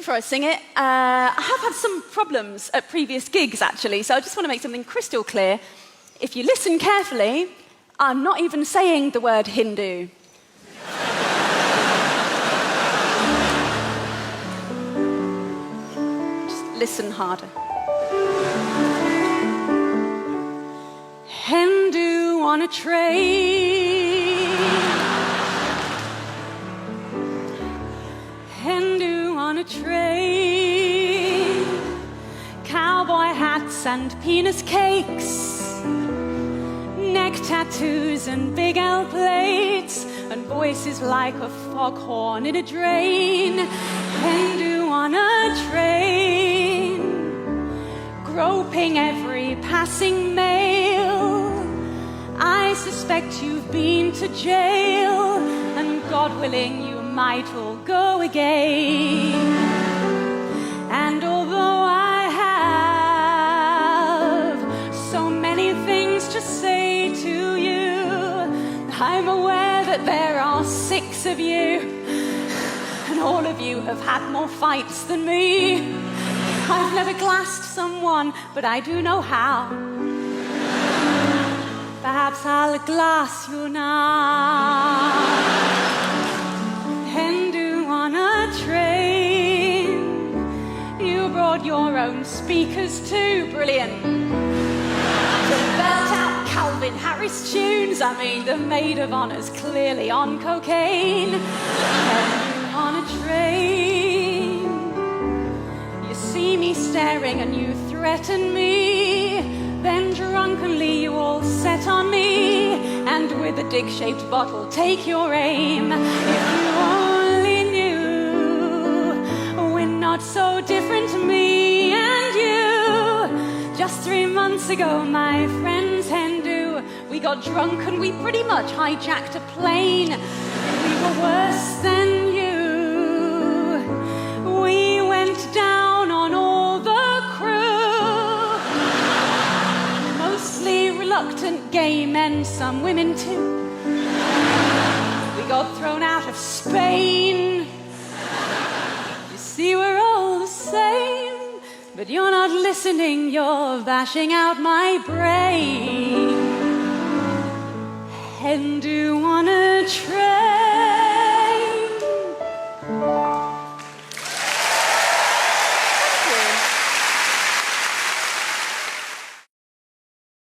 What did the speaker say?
before I sing it. I have had some problems at previous gigs, actually, so I just want to make something crystal clear. If you listen carefully, I'm not even saying the word Hindu. Just listen harder. Hindu on a train. Hindu on a train. Cowboy hats and penis cakes. Neck tattoos and big L plates. And voices like a foghorn in a drain. Hindu on a train. Groping every passing male. I suspect you've been to jail, and God willing you might all go again. And although I have so many things to say to you, I'm aware that there are 6 of you, and all of you have had more fights than me. I've never glassed someone, but I do know how. Perhaps I'll glass you now. Hindu on a train. You brought your own speakers too. Brilliant. To belt out Calvin Harris tunes. I mean, the maid of honor's clearly on cocaine. Hindu on a train. You see me staring and you threaten me. Then drunkenly you all set on me, and with a dig-shaped bottle take your aim. If you only knew, we're not so different, me and you. Just 3 months ago, my friends Hindu, we got drunk and we pretty much hijacked a plane. We were worse than you. We went down on all the crew. Reluctant gay men, some women too. We got thrown out of Spain. You see, we're all the same, but you're not listening, you're bashing out my brain. Hindu